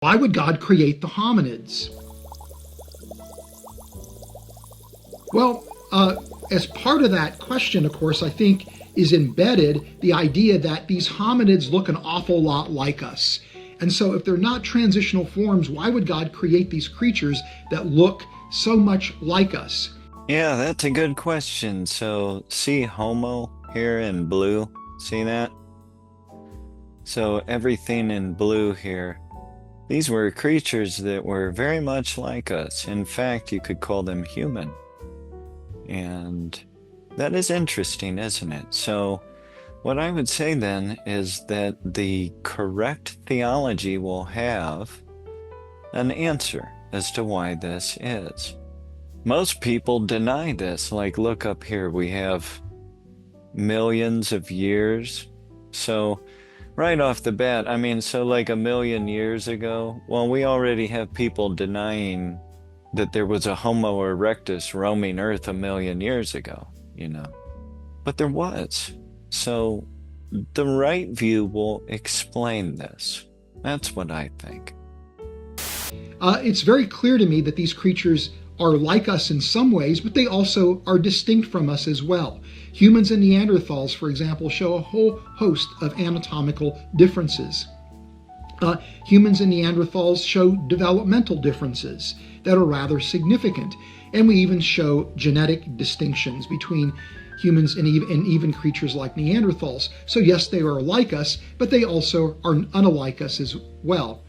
Why would God create the hominids? Well, as part of that question, of course, I think is embedded the idea that these hominids look an awful lot like us. And so if they're not transitional forms, why would God create these creatures that look so much like us? Yeah, that's a good question. So, see Homo here in blue? See that? So, everything in blue here, these were creatures that were very much like us. In fact, you could call them human. And that is interesting, isn't it? So, what I would say then is that the correct theology will have an answer as to why this is. Most people deny this. Like, look up here, we have millions of years. So, right off the bat, I mean, so like a million years ago, well, we already have people denying that there was a Homo erectus roaming Earth a million years ago, you know. But there was. So, the right view will explain this. That's what I think. It's very clear to me that these creatures are like us in some ways, but they also are distinct from us as well. Humans and Neanderthals, for example, show a whole host of anatomical differences. Humans and Neanderthals show developmental differences that are rather significant, and we even show genetic distinctions between humans and even creatures like Neanderthals. So yes, they are like us, but they also are unlike us as well.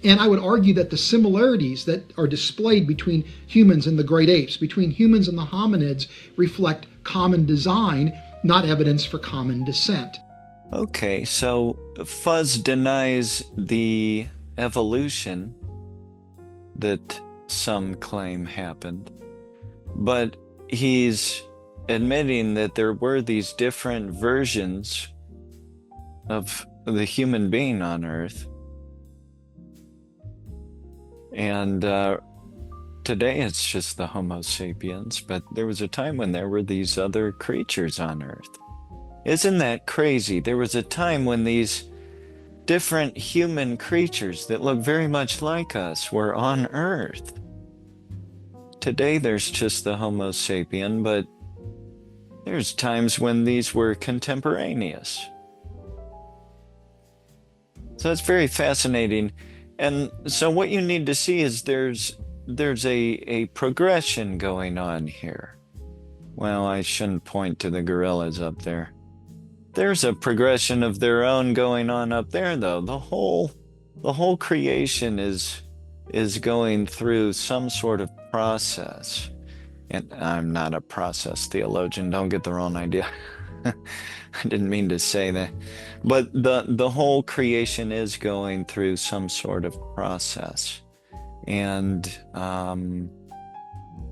And I would argue that the similarities that are displayed between humans and the great apes, between humans and the hominids, reflect common design, not evidence for common descent. Okay, so Fuzz denies the evolution that some claim happened, but he's admitting that there were these different versions of the human being on Earth. And today it's just the Homo sapiens, but there was a time when there were these other creatures on Earth. Isn't that crazy? There was a time when these different human creatures that look very much like us were on Earth. Today there's just the Homo sapien, but there's times when these were contemporaneous. So it's very fascinating. And so what you need to see is there's a progression going on here. Well, I shouldn't point to the gorillas up there. There's a progression of their own going on up there, though. The whole creation is going through some sort of process. And I'm not a process theologian, don't get the wrong idea. I didn't mean to say that. But the whole creation is going through some sort of process. And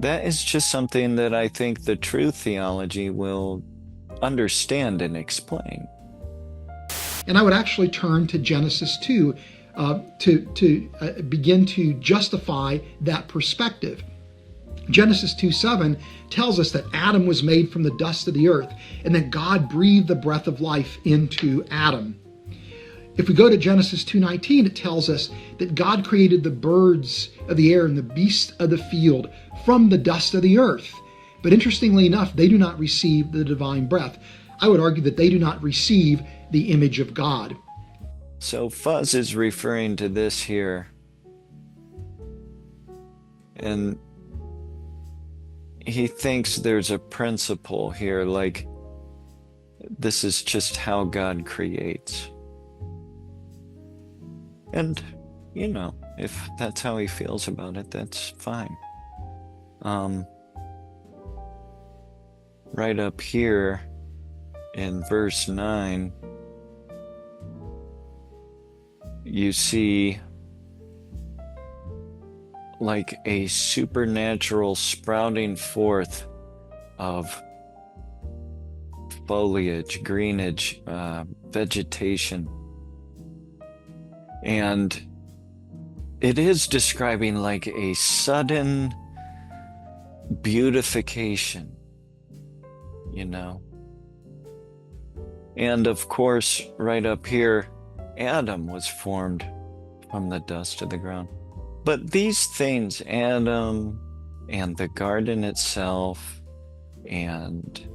that is just something that I think the true theology will understand and explain. And I would actually turn to Genesis 2 to begin to justify that perspective. Genesis 2:7 tells us that Adam was made from the dust of the earth and that God breathed the breath of life into Adam. If we go to Genesis 2:19, it tells us that God created the birds of the air and the beasts of the field from the dust of the earth. But interestingly enough, they do not receive the divine breath. I would argue that they do not receive the image of God. So Fuzz is referring to this here. And he thinks there's a principle here, like this is just how God creates. And, you know, if that's how he feels about it, that's fine. Right up here in verse 9, you see like a supernatural sprouting forth of foliage, greenage, vegetation. And it is describing like a sudden beautification, you know. And of course, right up here, Adam was formed from the dust of the ground. But these things, Adam and the garden itself and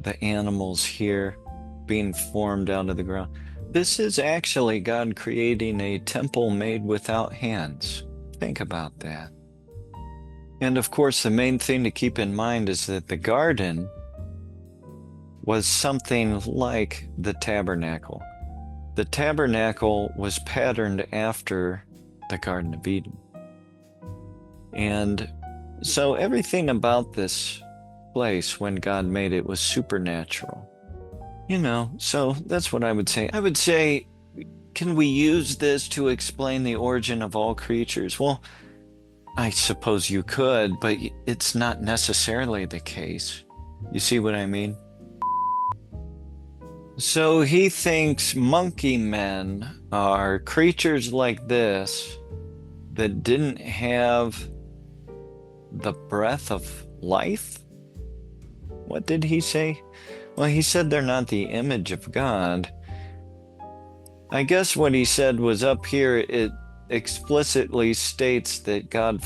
the animals here being formed out of the ground, this is actually God creating a temple made without hands. Think about that. And of course, the main thing to keep in mind is that the garden was something like the tabernacle. The tabernacle was patterned after the Garden of Eden. And so everything about this place when God made it was supernatural. So that's what I would say. I would say, can we use this to explain the origin of all creatures? Well, I suppose you could, but it's not necessarily the case. You see what I mean? So he thinks monkey men are creatures like this that didn't have the breath of life? What did he say? Well, he said they're not the image of God. I guess what he said was up here, it explicitly states that God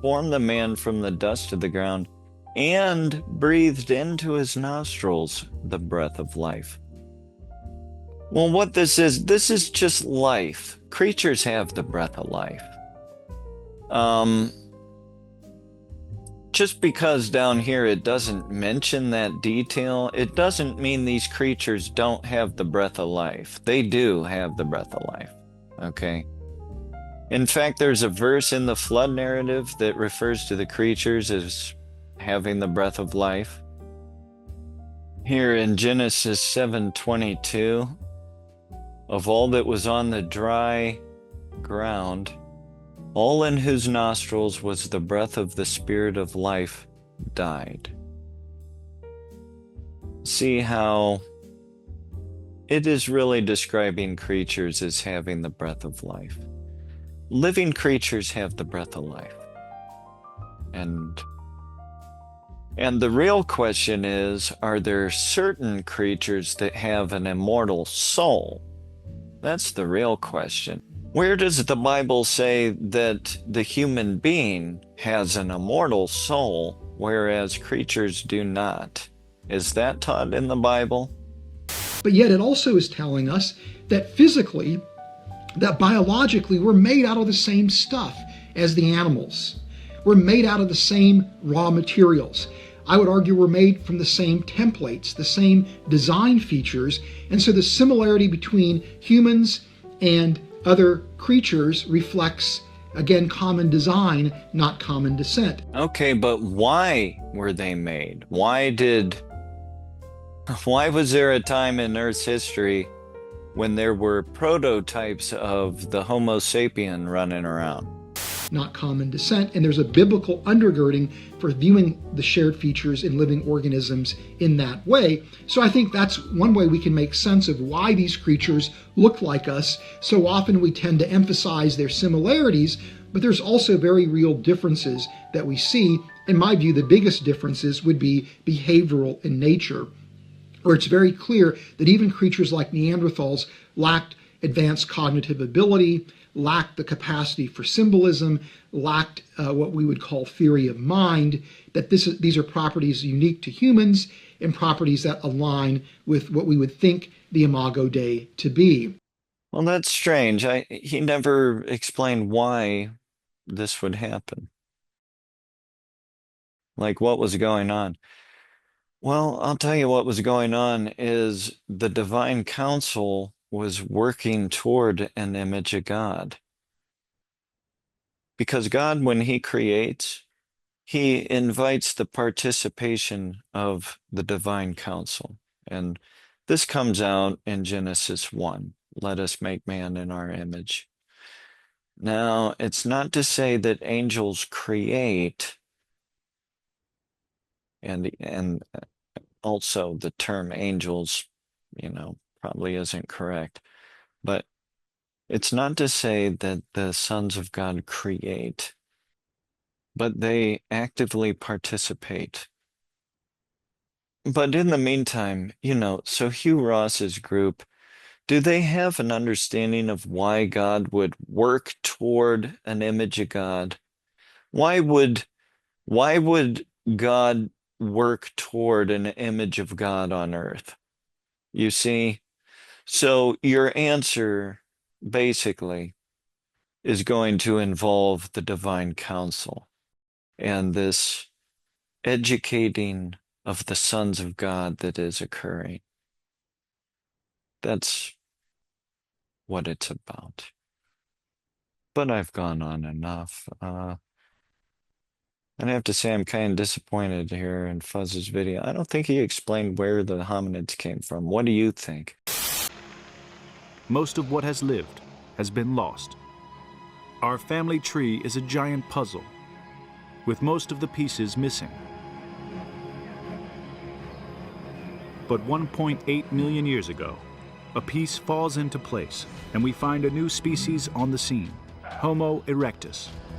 formed the man from the dust of the ground and breathed into his nostrils the breath of life. Well, what this is just life. Creatures have the breath of life. Just because down here it doesn't mention that detail, it doesn't mean these creatures don't have the breath of life. They do have the breath of life, okay? In fact, there's a verse in the flood narrative that refers to the creatures as having the breath of life. Here in Genesis 7:22, of all that was on the dry ground, all in whose nostrils was the breath of the Spirit of life died. See how it is really describing creatures as having the breath of life. Living creatures have the breath of life. And the real question is, are there certain creatures that have an immortal soul? That's the real question. Where does the Bible say that the human being has an immortal soul, whereas creatures do not? Is that taught in the Bible? But yet it also is telling us that physically, that biologically, we're made out of the same stuff as the animals. We're made out of the same raw materials. I would argue we're made from the same templates, the same design features, and so the similarity between humans and other creatures reflects, again, common design, not common descent. Okay, but why were they made? Why was there a time in Earth's history when there were prototypes of the Homo sapien running around? Not common descent, and there's a biblical undergirding for viewing the shared features in living organisms in that way. So I think that's one way we can make sense of why these creatures look like us. So often we tend to emphasize their similarities, but there's also very real differences that we see. In my view, the biggest differences would be behavioral in nature, where it's very clear that even creatures like Neanderthals lacked advanced cognitive ability, lacked the capacity for symbolism, lacked what we would call theory of mind, that these are properties unique to humans and properties that align with what we would think the Imago Dei to be. Well, that's strange. He never explained why this would happen. Like, what was going on? Well, I'll tell you what was going on is the divine council was working toward an image of God. Because God, when he creates, he invites the participation of the divine council. And this comes out in Genesis 1. Let us make man in our image. Now, it's not to say that angels create, and also the term angels, probably isn't correct. But it's not to say that the sons of God create, but they actively participate. But in the meantime, so Hugh Ross's group, Do they have an understanding of why God would work toward an image of God? Why would why would God work toward an image of God on earth? You see? So your answer basically is going to involve the divine counsel and this educating of the sons of God that is occurring. That's what it's about. But I've gone on enough. And I have to say, I'm kind of disappointed here in Fuzz's video. I don't think he explained where the hominids came from. What do you think? Most of what has lived has been lost. Our family tree is a giant puzzle, with most of the pieces missing. But 1.8 million years ago, a piece falls into place, and we find a new species on the scene, Homo erectus.